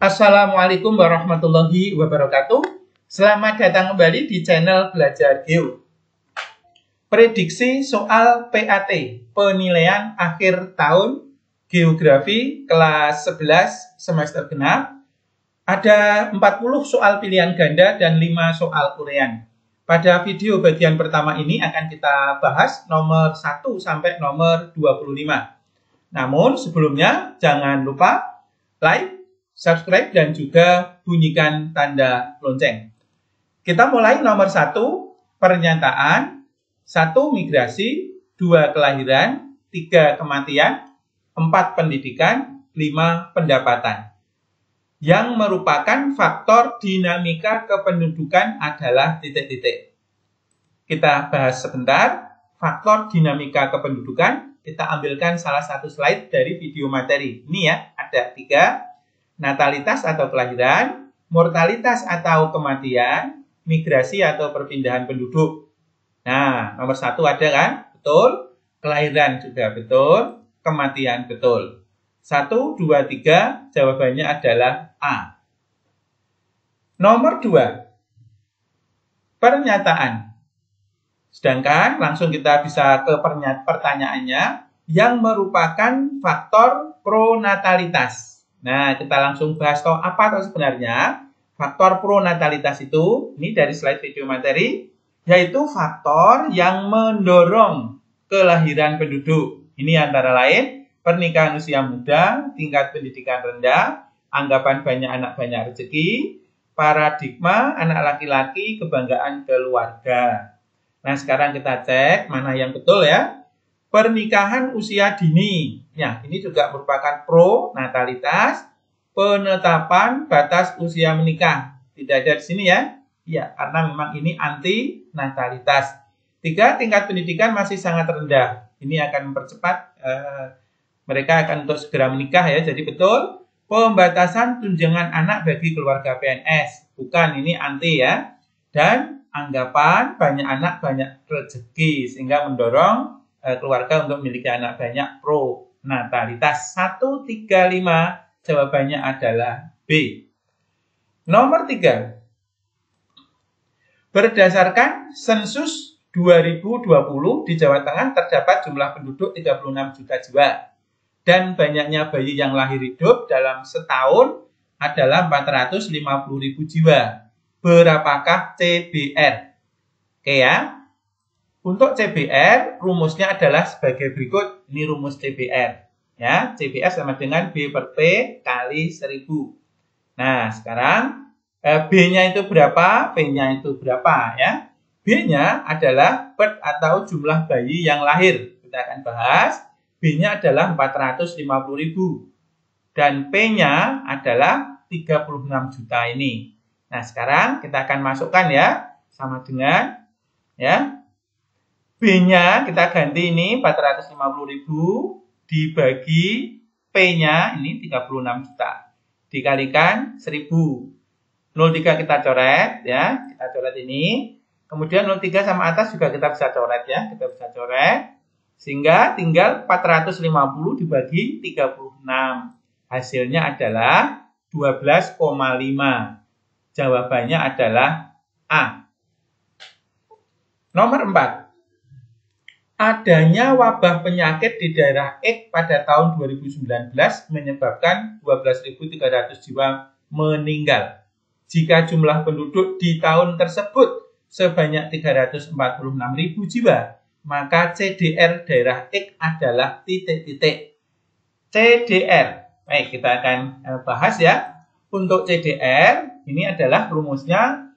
Assalamualaikum warahmatullahi wabarakatuh. Selamat datang kembali di channel Belajar Geo. Prediksi soal PAT, penilaian akhir tahun Geografi kelas 11 semester genap. Ada 40 soal pilihan ganda dan 5 soal urean. Pada video bagian pertama ini akan kita bahas nomor 1 sampai nomor 25. Namun sebelumnya jangan lupa like, subscribe, dan juga bunyikan tanda lonceng. Kita mulai nomor 1, pernyataan, 1 migrasi, 2 kelahiran, 3 kematian, 4 pendidikan, 5 pendapatan. Yang merupakan faktor dinamika kependudukan adalah titik-titik. Kita bahas sebentar faktor dinamika kependudukan. Kita ambilkan salah satu slide dari video materi. Ini ya, ada 3. Natalitas atau kelahiran, mortalitas atau kematian, migrasi atau perpindahan penduduk. Nah, nomor 1 ada kan? Betul. Kelahiran juga betul. Kematian betul. 1, 2, 3, jawabannya adalah A. Nomor 2, pernyataan. Sedangkan langsung kita bisa ke pertanyaannya, yang merupakan faktor pronatalitas. Nah, kita langsung bahas apa sebenarnya faktor pronatalitas itu. Ini dari slide video materi, yaitu faktor yang mendorong kelahiran penduduk. Ini antara lain pernikahan usia muda, tingkat pendidikan rendah, anggapan banyak anak banyak rezeki, paradigma anak laki-laki, kebanggaan keluarga. Nah, sekarang kita cek mana yang betul ya. Pernikahan usia dini. Ya, ini juga merupakan pronatalitas. Penetapan batas usia menikah. Tidak ada di sini ya. Ya, karena memang ini anti natalitas. 3, tingkat pendidikan masih sangat rendah. Ini akan mempercepat mereka akan untuk segera menikah ya. Jadi betul. Pembatasan tunjangan anak bagi keluarga PNS. Bukan, ini anti ya. Dan anggapan banyak anak banyak rezeki sehingga mendorong keluarga untuk memiliki anak banyak, pronatalitas. 1, 3, 5, jawabannya adalah B. Nomor 3. Berdasarkan sensus 2020 di Jawa Tengah terdapat jumlah penduduk 36 juta jiwa. Dan banyaknya bayi yang lahir hidup dalam setahun adalah 450.000 jiwa. Berapakah CBR? Oke ya. Untuk CBR, rumusnya adalah sebagai berikut. Ini rumus CBR. Ya, CBR sama dengan B per P kali 1000. Nah, sekarang B-nya itu berapa? P-nya itu berapa ya? B-nya adalah birth atau jumlah bayi yang lahir. Kita akan bahas. B-nya adalah 450.000. Dan P-nya adalah 36 juta ini. Nah, sekarang kita akan masukkan ya. Sama dengan ya. B-nya kita ganti ini 450.000 dibagi P-nya ini 36 juta. Dikalikan 1000. 03 kita coret ya. Kita coret ini. Kemudian 03 sama atas juga kita bisa coret ya. Kita bisa coret. Sehingga tinggal 450 dibagi 36. Hasilnya adalah 12,5. Jawabannya adalah A. Nomor 4. Adanya wabah penyakit di daerah X pada tahun 2019 menyebabkan 12.300 jiwa meninggal. Jika jumlah penduduk di tahun tersebut sebanyak 346.000 jiwa, maka CDR daerah X adalah titik-titik. CDR. Baik, kita akan bahas ya. Untuk CDR, ini adalah rumusnya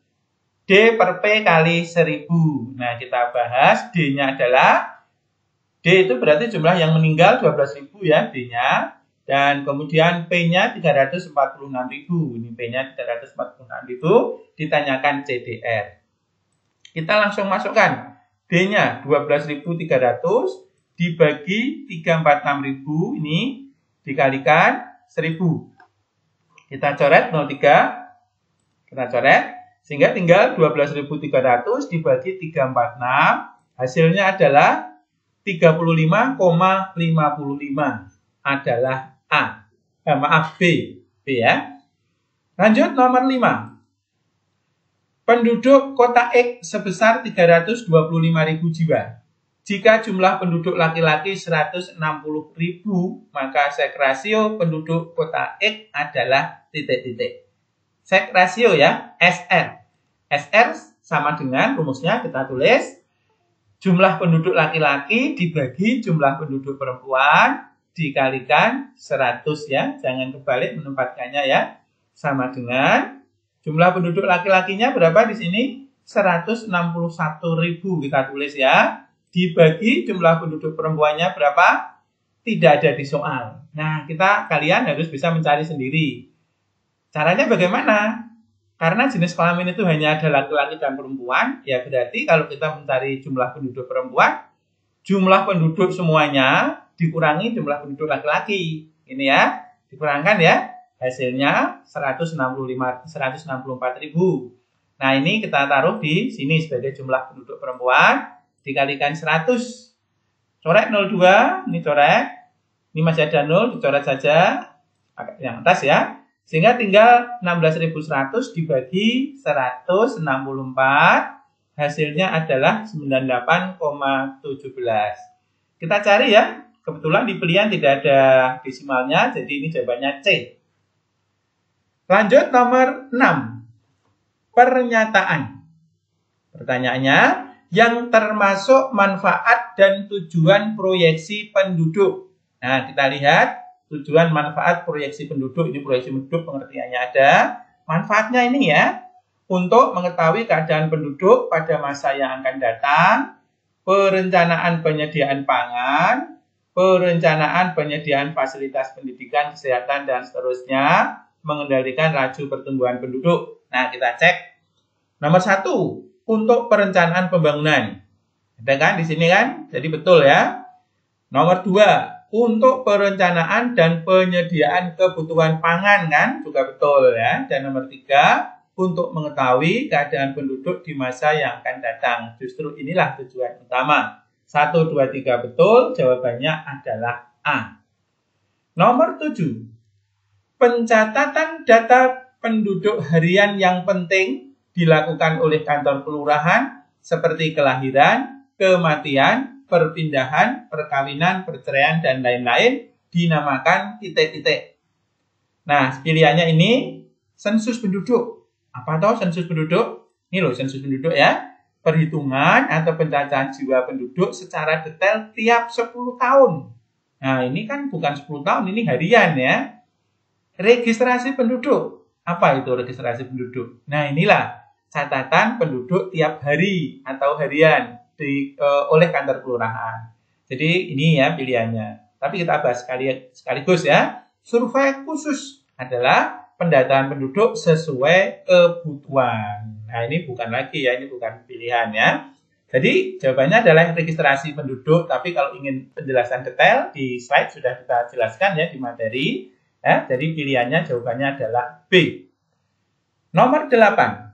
D per P kali 1000. Nah, kita bahas D-nya adalah, D itu berarti jumlah yang meninggal 12.000 ya, D-nya. Dan kemudian P-nya 346.000. Ini P-nya 346.000. Ditanyakan CDR. Kita langsung masukkan. D-nya 12.300 dibagi 346.000 ini dikalikan 1000. Kita coret 03. Kita coret sehingga tinggal 12.300 dibagi 346. Hasilnya adalah 35,55 adalah A. B ya. Lanjut nomor 5. Penduduk kota X sebesar 325.000 jiwa. Jika jumlah penduduk laki-laki 160.000, maka seks rasio penduduk kota X adalah titik-titik. Seks rasio ya, SR. SR sama dengan rumusnya kita tulis jumlah penduduk laki-laki dibagi jumlah penduduk perempuan dikalikan 100 ya. Jangan kebalik menempatkannya ya. Sama dengan jumlah penduduk laki-lakinya berapa di sini? 161.000 kita tulis ya. Dibagi jumlah penduduk perempuannya berapa? Tidak ada di soal. Nah, kalian harus bisa mencari sendiri. Caranya bagaimana? Karena jenis kelamin itu hanya ada laki-laki dan perempuan, ya berarti kalau kita mencari jumlah penduduk perempuan, jumlah penduduk semuanya dikurangi jumlah penduduk laki-laki. Ini ya, dikurangkan ya. Hasilnya 164.000. Nah, ini kita taruh di sini sebagai jumlah penduduk perempuan dikalikan 100. Coret 02, ini coret. Ini masih ada 0, dicoret saja yang atas ya. Sehingga tinggal 16.100 dibagi 164, hasilnya adalah 98,17. Kita cari ya, kebetulan di pilihan tidak ada desimalnya, jadi ini jawabannya C. Lanjut nomor 6. Pernyataan. Pertanyaannya, yang termasuk manfaat dan tujuan proyeksi penduduk. Nah, kita lihat tujuan manfaat proyeksi penduduk. Ini proyeksi penduduk pengertiannya ada. Manfaatnya ini ya, untuk mengetahui keadaan penduduk pada masa yang akan datang, perencanaan penyediaan pangan, perencanaan penyediaan fasilitas pendidikan, kesehatan, dan seterusnya, mengendalikan laju pertumbuhan penduduk. Nah, kita cek. Nomor 1. Untuk perencanaan pembangunan. Ada kan di sini kan? Jadi betul ya. Nomor 2, untuk perencanaan dan penyediaan kebutuhan pangan kan? Juga betul ya. Dan nomor 3, untuk mengetahui keadaan penduduk di masa yang akan datang. Justru inilah tujuan utama. 1, 2, 3 betul, jawabannya adalah A. Nomor 7, pencatatan data penduduk harian yang penting dilakukan oleh kantor kelurahan seperti kelahiran, kematian, perpindahan, perkawinan, perceraian, dan lain-lain dinamakan titik-titik. Nah, pilihannya ini sensus penduduk. Apa toh sensus penduduk? Ini loh sensus penduduk ya. Perhitungan atau pencacahan jiwa penduduk secara detail tiap 10 tahun. Nah, ini kan bukan 10 tahun, ini harian ya. Registrasi penduduk. Apa itu registrasi penduduk? Nah, inilah catatan penduduk tiap hari atau harian oleh kantor kelurahan. Jadi ini ya pilihannya. Tapi kita bahas sekaligus ya. Survei khusus adalah pendataan penduduk sesuai kebutuhan. Nah, ini bukan lagi ya, ini bukan pilihan ya. Jadi jawabannya adalah registrasi penduduk. Tapi kalau ingin penjelasan detail di slide sudah kita jelaskan ya di materi. Ya, jadi pilihannya jawabannya adalah B. Nomor 8.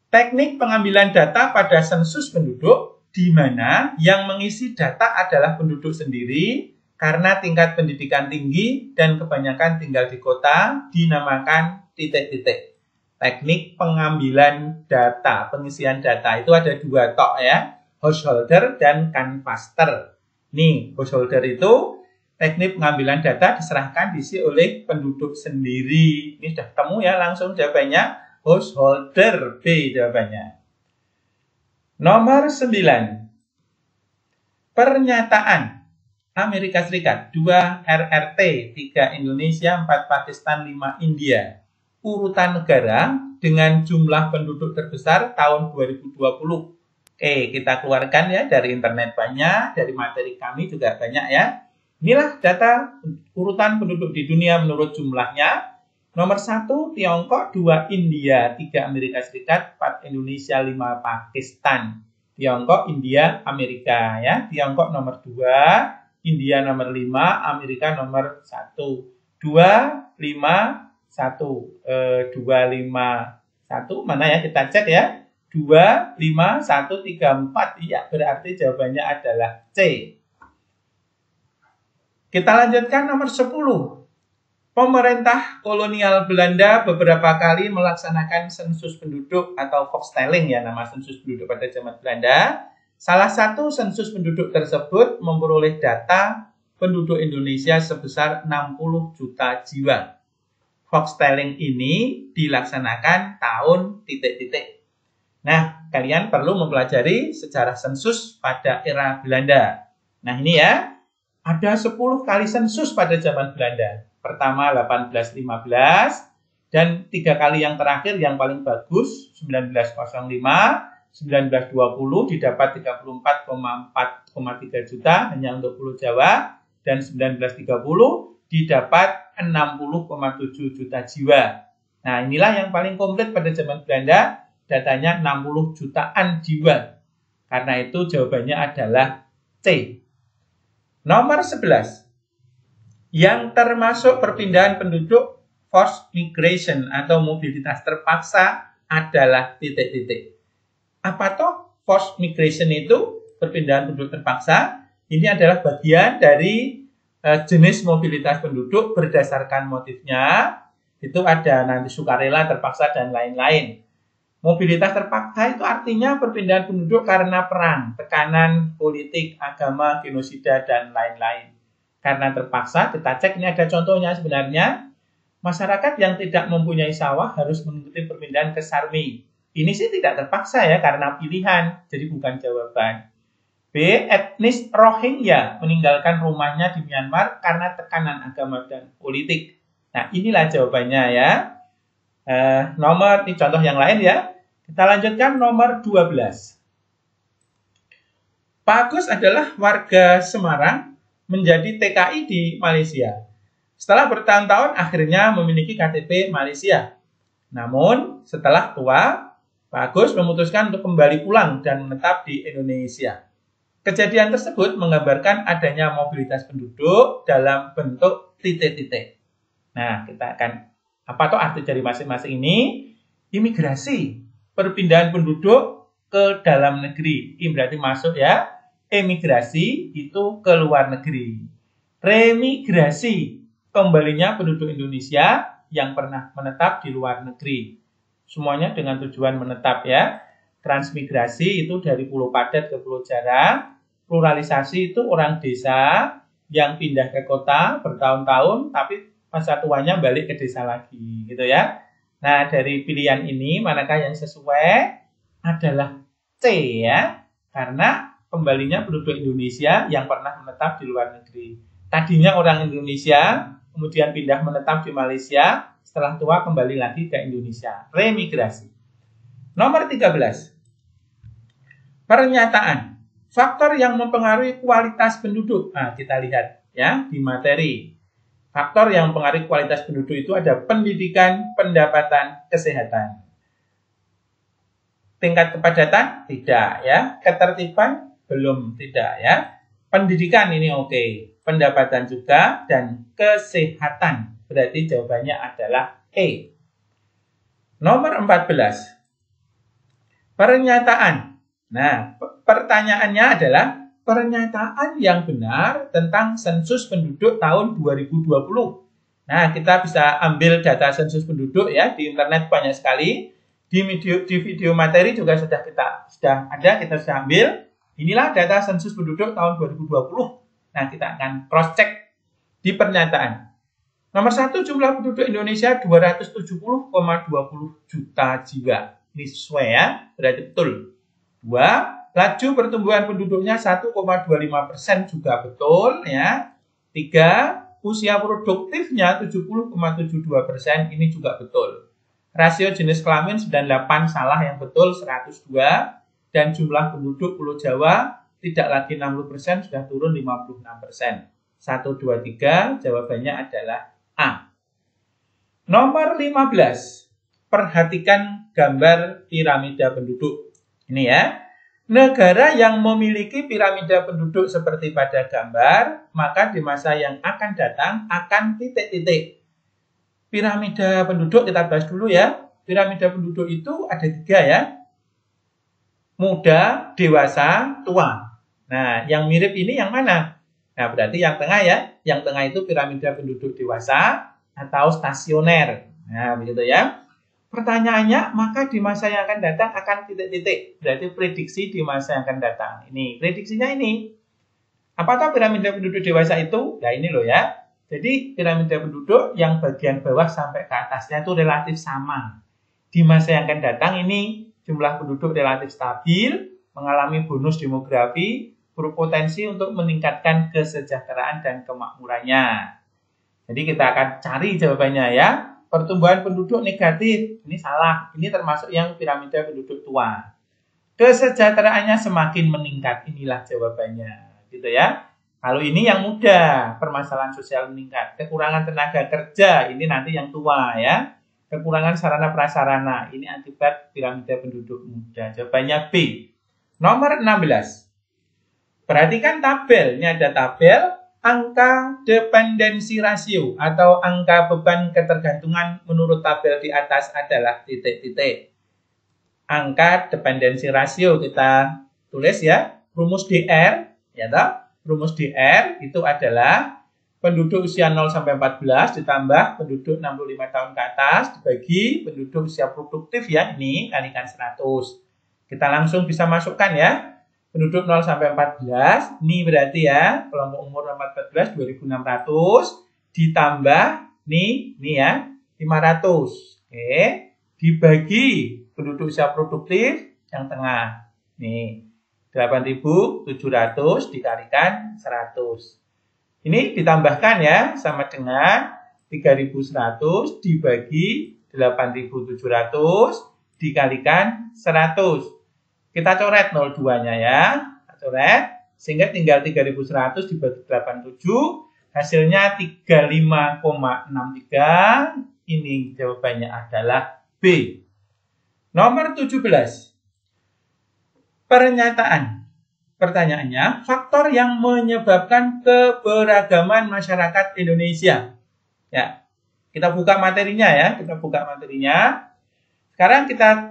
Teknik pengambilan data pada sensus penduduk di mana yang mengisi data adalah penduduk sendiri karena tingkat pendidikan tinggi dan kebanyakan tinggal di kota dinamakan titik-titik. Teknik pengambilan data, pengisian data itu ada 2 tok ya, householder dan canvasser. Nih, householder itu teknik pengambilan data diserahkan diisi oleh penduduk sendiri. Ini sudah ketemu ya langsung jawabannya. Householder, B jawabannya. Nomor 9. Pernyataan. Amerika Serikat 2 RRT, 3 Indonesia, 4 Pakistan, 5 India. Urutan negara dengan jumlah penduduk terbesar tahun 2020. Oke, kita keluarkan ya dari internet banyak, dari materi kami juga banyak ya. Inilah data urutan penduduk di dunia menurut jumlahnya. Nomor 1 Tiongkok, 2 India, 3 Amerika Serikat, 4 Indonesia, 5 Pakistan. Tiongkok, India, Amerika ya. Tiongkok nomor 2, India nomor 5, Amerika nomor 1. 2, 5, 1. 2, 5, 1. Mana ya kita cek ya. 2, 5, 1, 3, 4. Iya, berarti jawabannya adalah C. Kita lanjutkan nomor 10. Pemerintah kolonial Belanda beberapa kali melaksanakan sensus penduduk atau Volkstelling ya, nama sensus penduduk pada zaman Belanda. Salah satu sensus penduduk tersebut memperoleh data penduduk Indonesia sebesar 60 juta jiwa. Volkstelling ini dilaksanakan tahun titik-titik. Nah, kalian perlu mempelajari sejarah sensus pada era Belanda. Nah, ini ya, ada 10 kali sensus pada zaman Belanda. Pertama 1815 dan 3 kali yang terakhir yang paling bagus 1905, 1920 didapat 34,4,3 juta hanya untuk Pulau Jawa dan 1930 didapat 60,7 juta jiwa. Nah, inilah yang paling komplit pada zaman Belanda, datanya 60 jutaan jiwa. Karena itu jawabannya adalah C. Nomor 11. Yang termasuk perpindahan penduduk forced migration atau mobilitas terpaksa adalah titik-titik. Apa toh forced migration itu? Perpindahan penduduk terpaksa. Ini adalah bagian dari jenis mobilitas penduduk berdasarkan motifnya. Itu ada nanti sukarela, terpaksa, dan lain-lain. Mobilitas terpaksa itu artinya perpindahan penduduk karena perang, tekanan politik, agama, genosida, dan lain-lain. Karena terpaksa, kita cek ini ada contohnya sebenarnya. Masyarakat yang tidak mempunyai sawah harus mengikuti perpindahan ke Sarmi. Ini sih tidak terpaksa ya, karena pilihan, jadi bukan jawaban. B. Etnis Rohingya meninggalkan rumahnya di Myanmar karena tekanan agama dan politik. Nah, inilah jawabannya ya. Nomor, ini contoh yang lain ya. Kita lanjutkan nomor 12. Pak Agus adalah warga Semarang, menjadi TKI di Malaysia. Setelah bertahun-tahun akhirnya memiliki KTP Malaysia. Namun setelah tua, Pak Agus memutuskan untuk kembali pulang dan menetap di Indonesia. Kejadian tersebut menggambarkan adanya mobilitas penduduk dalam bentuk titik-titik. Nah, kita akan, apa tuh arti dari masing-masing ini? Imigrasi, perpindahan penduduk ke dalam negeri. Ini berarti masuk ya. Emigrasi itu ke luar negeri. Remigrasi, kembalinya penduduk Indonesia yang pernah menetap di luar negeri. Semuanya dengan tujuan menetap ya. Transmigrasi itu dari Pulau Padat ke Pulau Jarang. Pluralisasi itu orang desa yang pindah ke kota bertahun-tahun tapi masa tuanya balik ke desa lagi gitu ya. Nah, dari pilihan ini manakah yang sesuai? Adalah C ya. Karena kembalinya penduduk Indonesia yang pernah menetap di luar negeri. Tadinya orang Indonesia, kemudian pindah menetap di Malaysia, setelah tua kembali lagi ke Indonesia. Remigrasi. Nomor 13. Pernyataan. Faktor yang mempengaruhi kualitas penduduk. Nah, kita lihat ya di materi. Faktor yang mempengaruhi kualitas penduduk itu ada pendidikan, pendapatan, kesehatan. Tingkat kepadatan? Tidak ya. Ketertiban? Belum, tidak ya. Pendidikan ini oke. Pendapatan juga dan kesehatan. Berarti jawabannya adalah E. Nomor 14. Pernyataan. Nah, pertanyaannya adalah pernyataan yang benar tentang sensus penduduk tahun 2020. Nah, kita bisa ambil data sensus penduduk ya di internet banyak sekali. Di video materi juga sudah ada, kita sudah ambil. Inilah data sensus penduduk tahun 2020. Nah, kita akan cross check di pernyataan. Nomor 1, jumlah penduduk Indonesia 270,20 juta jiwa. Ini sesuai ya, berarti betul. 2, laju pertumbuhan penduduknya 1,25% juga betul ya. 3, usia produktifnya 70,72%, ini juga betul. Rasio jenis kelamin 98 salah yang betul 102. Dan jumlah penduduk Pulau Jawa tidak lagi 60%, sudah turun 56%. 1, 2, 3, jawabannya adalah A. Nomor 15. Perhatikan gambar piramida penduduk. Ini ya. Negara yang memiliki piramida penduduk seperti pada gambar, maka di masa yang akan datang akan titik-titik. Piramida penduduk kita bahas dulu ya. Piramida penduduk itu ada 3 ya. Muda, dewasa, tua. Nah, yang mirip ini yang mana? Nah, berarti yang tengah ya. Yang tengah itu piramida penduduk dewasa. atau stasioner. Nah, begitu ya. Pertanyaannya, maka di masa yang akan datang akan titik-titik. Berarti prediksi di masa yang akan datang. Ini, prediksinya ini. Apakah piramida penduduk dewasa itu? Ya ini loh ya. Jadi piramida penduduk yang bagian bawah sampai ke atasnya itu relatif sama. Di masa yang akan datang ini jumlah penduduk relatif stabil, mengalami bonus demografi, berpotensi untuk meningkatkan kesejahteraan dan kemakmurannya. Jadi kita akan cari jawabannya ya. Pertumbuhan penduduk negatif, ini salah. Ini termasuk yang piramida penduduk tua. Kesejahteraannya semakin meningkat, inilah jawabannya. Gitu ya. Kalau ini yang muda, permasalahan sosial meningkat. Kekurangan tenaga kerja, ini nanti yang tua ya. Kekurangan sarana prasarana, ini akibat piramida penduduk muda. Jawabannya B. Nomor 16. Perhatikan tabel, ini ada tabel angka dependensi rasio atau angka beban ketergantungan menurut tabel di atas adalah titik-titik. Angka dependensi rasio kita tulis ya, rumus DR, ya toh? Rumus DR itu adalah penduduk usia 0 sampai 14 ditambah penduduk 65 tahun ke atas dibagi penduduk usia produktif ya, ini kalikan 100. Kita langsung bisa masukkan ya. Penduduk 0 sampai 14, ini berarti ya, kelompok umur 14, 2.600, ditambah, nih ya, 500. Oke, dibagi penduduk usia produktif yang tengah. Nih, 8.700 dikalikan 100. Ini ditambahkan ya, sama dengan 3.100 dibagi 8.700 dikalikan 100. Kita coret 02-nya ya. Kita coret. Sehingga tinggal 3.100 dibagi 87. Hasilnya 35,63. Ini jawabannya adalah B. Nomor 17. Pernyataan. Pertanyaannya, faktor yang menyebabkan keberagaman masyarakat Indonesia. Ya. Kita buka materinya ya. Kita buka materinya. Sekarang kita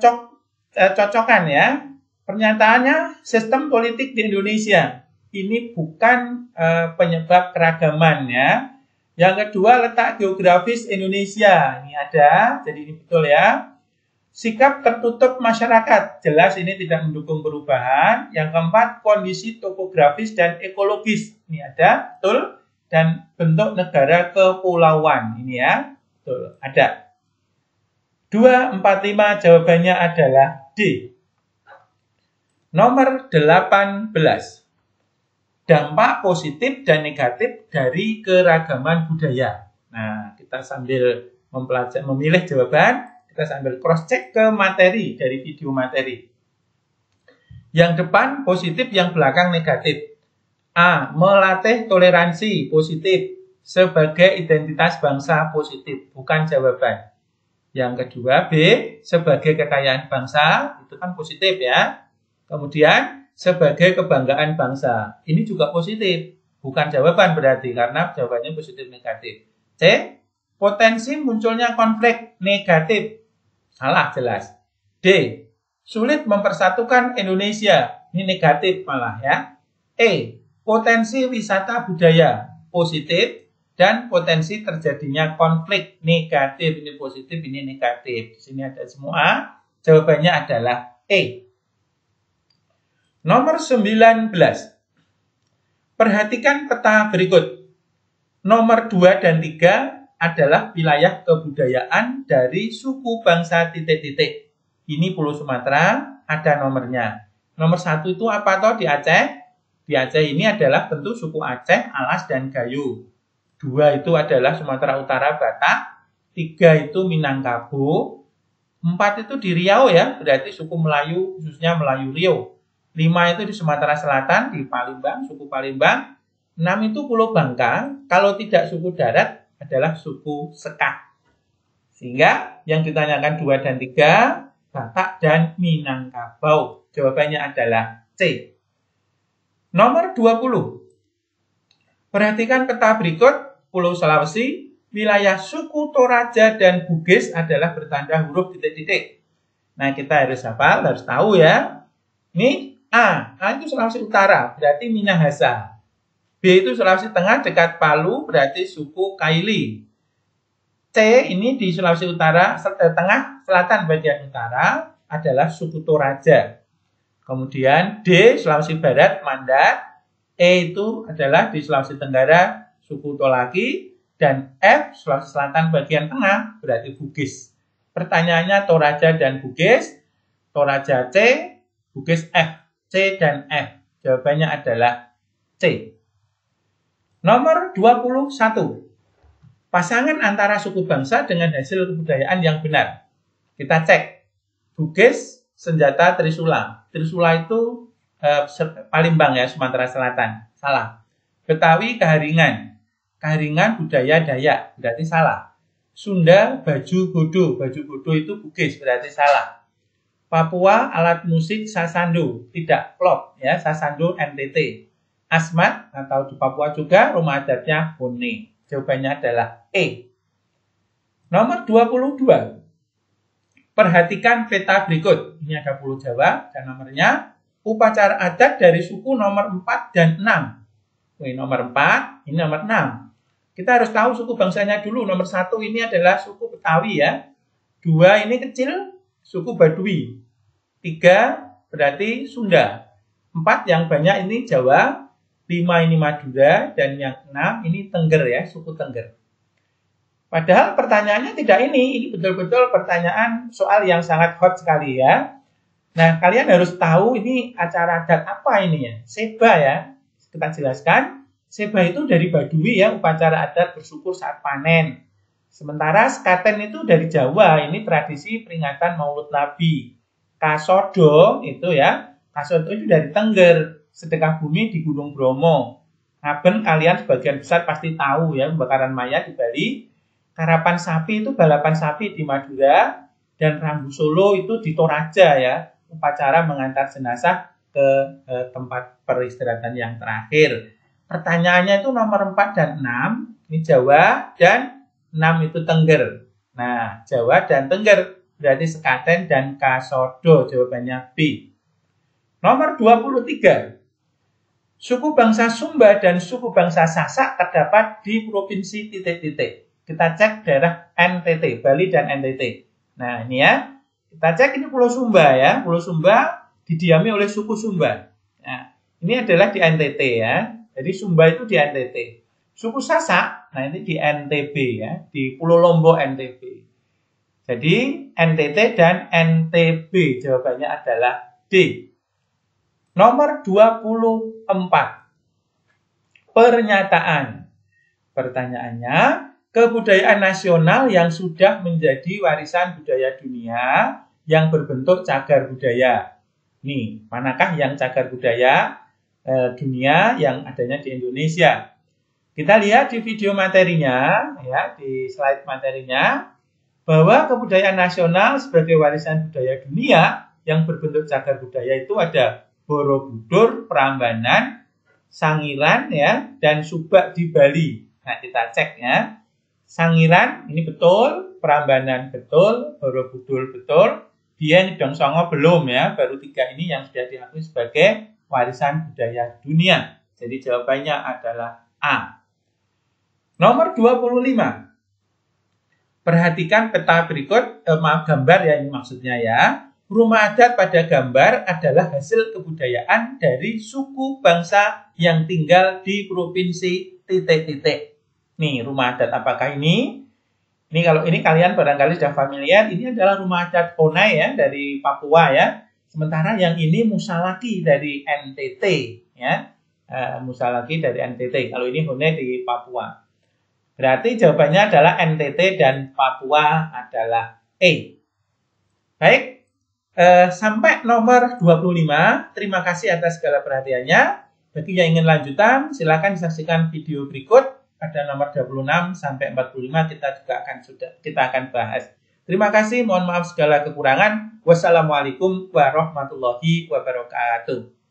cocokkan ya. Pernyataannya, sistem politik di Indonesia ini bukan penyebab keragaman ya. Yang kedua, letak geografis Indonesia. Ini ada, jadi ini betul ya. Sikap tertutup masyarakat, jelas ini tidak mendukung perubahan. Yang keempat, kondisi topografis dan ekologis. Ini ada, betul. Dan bentuk negara kepulauan. Ini ya, betul, ada. 2, 4, 5 jawabannya adalah D. Nomor 18. Dampak positif dan negatif dari keragaman budaya. Nah, kita sambil memilih jawaban, kita sambil cross-check ke materi dari video materi. Yang depan positif, yang belakang negatif. A. Melatih toleransi positif sebagai identitas bangsa positif, bukan jawaban. Yang kedua, B. Sebagai kekayaan bangsa, itu kan positif ya. Kemudian, sebagai kebanggaan bangsa. Ini juga positif. Bukan jawaban berarti, karena jawabannya positif negatif. C. Potensi munculnya konflik negatif. Salah jelas. D. Sulit mempersatukan Indonesia. Ini negatif malah ya. E. Potensi wisata budaya. Positif. Dan potensi terjadinya konflik negatif. Ini positif, ini negatif. Di sini ada semua. Jawabannya adalah E. Nomor 19. Perhatikan peta berikut. Nomor 2 dan 3 adalah wilayah kebudayaan dari suku bangsa titik-titik. Ini Pulau Sumatera, ada nomornya. Nomor 1 itu apa toh di Aceh? Di Aceh ini adalah bentuk suku Aceh, Alas, dan Gayo. 2 itu adalah Sumatera Utara, Batak. 3 itu Minangkabau. 4 itu di Riau ya, berarti suku Melayu, khususnya Melayu Riau. 5 itu di Sumatera Selatan, di Palembang, suku Palembang. 6 itu Pulau Bangka, kalau tidak suku darat adalah suku Sekak. Sehingga yang ditanyakan 2 dan 3, Batak dan Minangkabau. Jawabannya adalah C. Nomor 20. Perhatikan peta berikut, Pulau Sulawesi, wilayah suku Toraja dan Bugis adalah bertanda huruf titik-titik. Nah, kita harus hafal, harus tahu ya. Ini A itu Sulawesi Utara, berarti Minahasa. B itu Sulawesi Tengah dekat Palu, berarti suku Kaili. C ini di Sulawesi Utara, tengah selatan bagian utara adalah suku Toraja. Kemudian D, Sulawesi Barat, Mandat. E itu adalah di Sulawesi Tenggara, suku Tolaki. Dan F, Sulawesi Selatan bagian tengah, berarti Bugis. Pertanyaannya Toraja dan Bugis. Toraja C, Bugis F. C dan F. Jawabannya adalah C. Nomor 21. Pasangan antara suku bangsa dengan hasil kebudayaan yang benar. Kita cek. Bugis, senjata Trisula. Trisula itu Palembang ya, Sumatera Selatan. Salah. Betawi, keharingan. Keharingan budaya Dayak, berarti salah. Sunda, baju bodo. Baju bodo itu Bugis, berarti salah. Papua, alat musik sasando. Tidak, klop ya, sasando NTT. Asmat, atau di Papua juga, rumah adatnya Hone. Jawabannya adalah E. Nomor 22. Perhatikan peta berikut. Ini ada Pulau Jawa dan nomornya. Upacara adat dari suku nomor 4 dan 6. Ini nomor 4, ini nomor 6. Kita harus tahu suku bangsanya dulu. Nomor 1 ini adalah suku Betawi ya. 2 ini kecil, suku Baduy. 3 berarti Sunda. 4 yang banyak ini Jawa. 5 ini Madura. Dan yang 6 ini Tengger ya, suku Tengger. Padahal pertanyaannya tidak ini. Ini betul-betul pertanyaan soal yang sangat hot sekali ya. Nah, kalian harus tahu ini acara adat apa ini ya. Seba ya. Kita jelaskan. Seba itu dari Baduy ya, upacara adat bersyukur saat panen. Sementara sekaten itu dari Jawa, ini tradisi peringatan Maulud Nabi. Kasodo itu ya, kasodo itu dari Tengger, sedekah bumi di Gunung Bromo. Ngaben kalian sebagian besar pasti tahu ya, pembakaran mayat di Bali. Karapan sapi itu balapan sapi di Madura, dan Rambu Solo itu di Toraja ya, upacara mengantar jenazah ke tempat peristirahatan yang terakhir. Pertanyaannya itu nomor 4 dan 6, ini Jawa, dan 6 itu Tengger. Nah, Jawa dan Tengger berarti sekaten dan kasodo, jawabannya B. Nomor 23. Suku bangsa Sumba dan suku bangsa Sasak terdapat di provinsi titik-titik. Kita cek daerah NTT, Bali dan NTT. Nah, ini ya. Kita cek ini Pulau Sumba ya. Pulau Sumba didiami oleh suku Sumba. Nah, ini adalah di NTT ya. Jadi Sumba itu di NTT. Suku Sasak, nah ini di NTB ya, di Pulau Lombok NTB. Jadi NTT dan NTB jawabannya adalah D. Nomor 24. Pernyataan. Pertanyaannya, kebudayaan nasional yang sudah menjadi warisan budaya dunia yang berbentuk cagar budaya. Nih, manakah yang cagar budaya dunia yang adanya di Indonesia? Kita lihat di video materinya, ya, di slide materinya, bahwa kebudayaan nasional sebagai warisan budaya dunia yang berbentuk cagar budaya itu ada Borobudur, Prambanan, Sangiran, ya, dan Subak di Bali. Nah, kita cek ya. Sangiran ini betul, Prambanan betul, Borobudur betul, Dieng Dong Songo belum ya, baru 3 ini yang sudah diakui sebagai warisan budaya dunia. Jadi jawabannya adalah A. Nomor 25. Perhatikan peta berikut, gambar ya ini maksudnya ya. Rumah adat pada gambar adalah hasil kebudayaan dari suku bangsa yang tinggal di provinsi titik-titik. Nih, rumah adat apakah ini? Ini kalau ini kalian barangkali sudah familiar, ini adalah rumah adat Onai ya dari Papua ya. Sementara yang ini Musalaki dari NTT ya. Musalaki dari NTT. Kalau ini Hone di Papua. Berarti jawabannya adalah NTT dan Papua adalah E. Baik. Sampai nomor 25. Terima kasih atas segala perhatiannya. Bagi yang ingin lanjutan, silakan saksikan video berikut. Pada nomor 26 sampai 45 kita akan bahas. Terima kasih, mohon maaf segala kekurangan. Wassalamualaikum warahmatullahi wabarakatuh.